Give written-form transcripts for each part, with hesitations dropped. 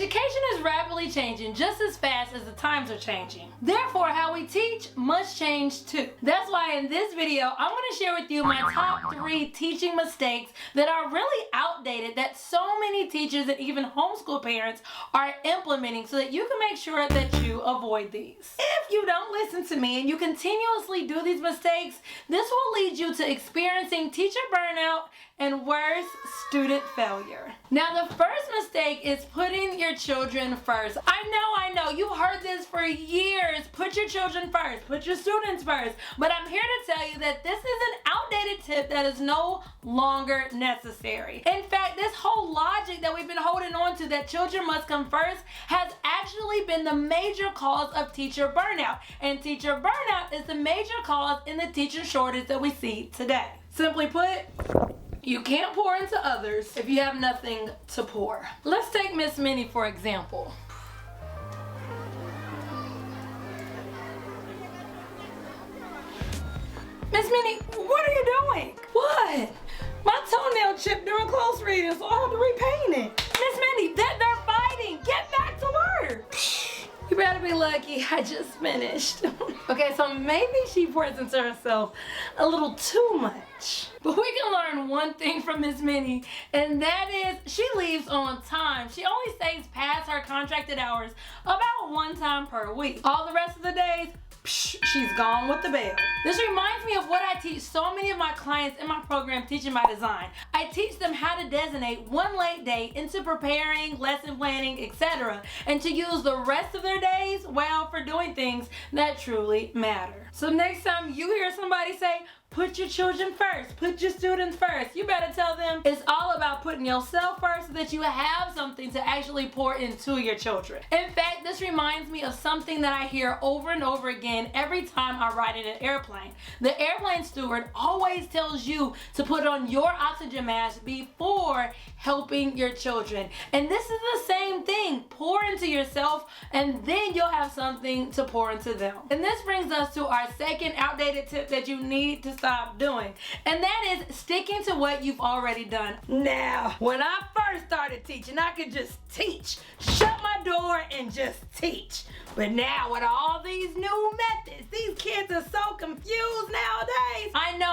Education is rapidly changing just as fast as the times are changing. Therefore, how we teach must change too. That's why in this video, I'm going to share with you my top 3 teaching mistakes that are really outdated that so many teachers and even homeschool parents are implementing so that you can make sure that you avoid these. If you don't listen to me and you continuously do these mistakes, this will lead you to experiencing teacher burnout and worse, student failure. Now, the first mistake is putting your children first. I know, you've heard this for years. Put your children first, put your students first. But I'm here to tell you that this is an outdated tip that is no longer necessary. In fact, this whole logic that we've been holding on to, that children must come first, has actually been the major cause of teacher burnout. And teacher burnout is the major cause in the teacher shortage that we see today. Simply put, you can't pour into others if you have nothing to pour. Let's take Miss Minnie for example. Miss Minnie, what are you doing? What? My toenail chipped during close reading, so I have to repaint it. Miss Minnie, they're fighting. Get back to work. You better be lucky I just finished. Okay, so maybe she pours into herself a little too much. But we can learn one thing from Miss Minnie, and that is she leaves on time. She only stays past her contracted hours about 1 time per week. All the rest of the days, she's gone with the bell. This reminds me of what I teach so many of my clients in my program, Teaching by Design. I teach them how to designate one late day into preparing, lesson planning, etc. and to use the rest of their days, well, for doing things that truly matter. So next time you hear somebody say, put your children first, put your students first, you better tell them it's all about putting yourself first so that you have something to actually pour into your children. In fact, this reminds me of something that I hear over and over again every time I ride in an airplane. The airplane steward always tells you to put on your oxygen mask before helping your children. And this is the same thing. Pour into yourself and then you'll have something to pour into them. And this brings us to our second outdated tip that you need to stop doing. And that is sticking to what you've already done. Now, when I first started teaching, I could just teach. Shut my door and just teach. But now with all these new methods, these kids are so confused nowadays. I know.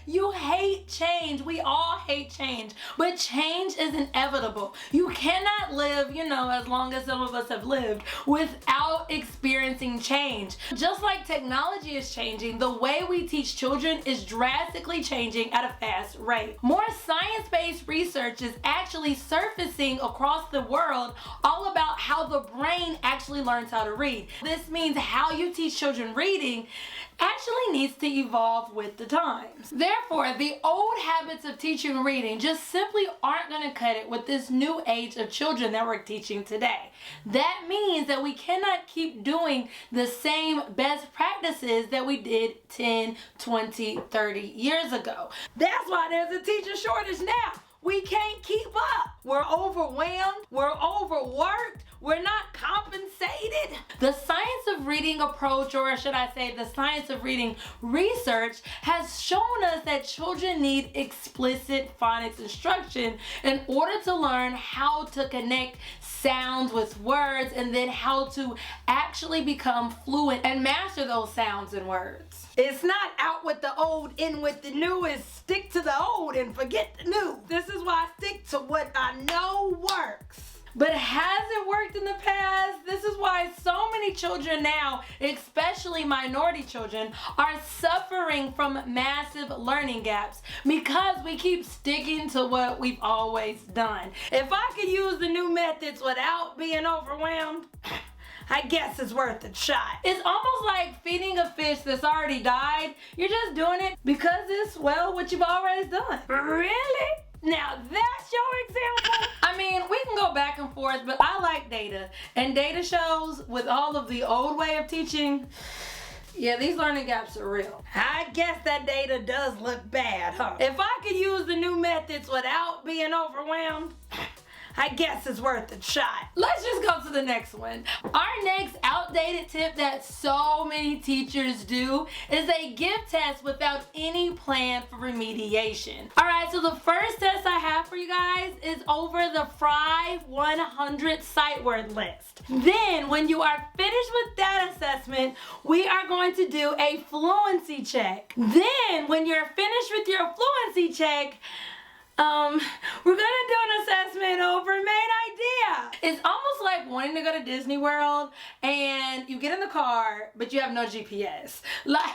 You hate change. We all hate change. But change is inevitable. You cannot live, as long as some of us have lived, without experiencing change. Just like technology is changing, the way we teach children is drastically changing at a fast rate. More science-based research is actually surfacing across the world all about how the brain actually learns how to read. This means how you teach children reading actually needs to evolve with the times. Therefore, the old habits of teaching reading just simply aren't going to cut it with this new age of children that we're teaching today. That means that we cannot keep doing the same best practices that we did 10, 20, 30 years ago. That's why there's a teacher shortage now. We can't keep up. We're overwhelmed, we're overworked, we're not compensated. The science of reading approach, or should I say the science of reading research, has shown us that children need explicit phonics instruction in order to learn how to connect sounds with words and then how to actually become fluent and master those sounds and words. It's not out with the old, in with the new. It's stick to the old and forget the new. This is why I stick to what I know works. But has it worked in the past? This is why so many children now, especially minority children, are suffering from massive learning gaps because we keep sticking to what we've always done. If I could use the new methods without being overwhelmed, I guess it's worth a shot. It's almost like feeding a fish that's already died. You're just doing it because it's, what you've always done. Really? Now that's your example? I mean, we can go back and forth, but I like data. And data shows with all of the old way of teaching, yeah, these learning gaps are real. I guess that data does look bad, huh? If I could use the new methods without being overwhelmed, I guess it's worth a shot. Let's just go to the next one. Our next outdated tip that so many teachers do is they give tests without any plan for remediation. Alright, so the first test I have for you guys is over the Fry 100 sight word list. Then, when you are finished with that assessment, we are going to do a fluency check. Then, when you're finished with your fluency check, we're gonna do an assessment over main idea. It's almost like wanting to go to Disney World and you get in the car, but you have no GPS. Like,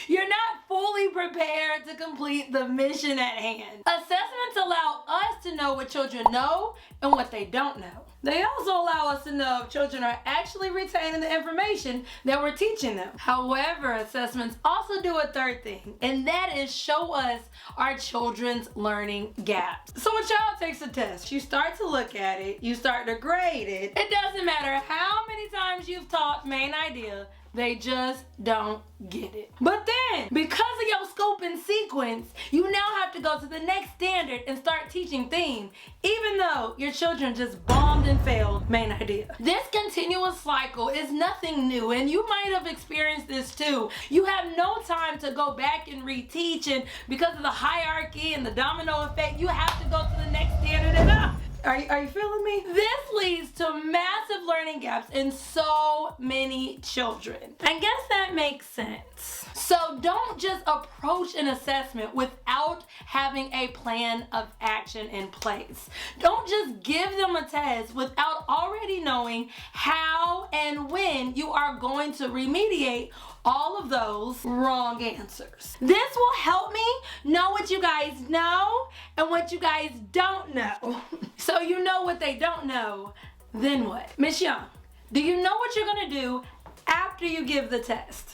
you're not fully prepared to complete the mission at hand. Assessments allow us to know what children know and what they don't know. They also allow us to know if children are actually retaining the information that we're teaching them. However, assessments also do a third thing, and that is show us our children's learning gaps. So a child takes a test. You start to look at it, you start to grade it. It doesn't matter how many times you've taught main idea, they just don't get it. But then, because of your scope and sequence, you now have to go to the next standard and start teaching theme, even though your children just bombed and failed main idea. This continuous cycle is nothing new, and you might have experienced this too. You have no time to go back and reteach, and because of the hierarchy and the domino effect, you have to go to the next standard and up. Are you feeling me? This leads to massive learning gaps in so many children. I guess that makes sense. So don't just approach an assessment without having a plan of action in place. Don't just give them a test without already knowing how and when you are going to remediate all of those wrong answers. This will help me know what you guys know and what you guys don't know. So you know what they don't know, then what? Miss Young, do you know what you're gonna do after you give the test?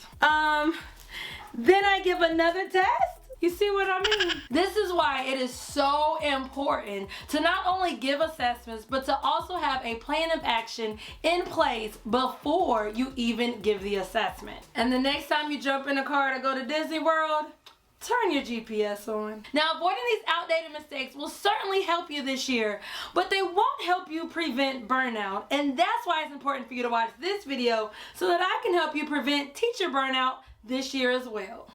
Then I give another test? You see what I mean? This is why it is so important to not only give assessments, but to also have a plan of action in place before you even give the assessment. And the next time you jump in a car to go to Disney World, turn your GPS on. Now, avoiding these outdated mistakes will certainly help you this year, but they won't help you prevent burnout. And that's why it's important for you to watch this video so that I can help you prevent teacher burnout this year as well.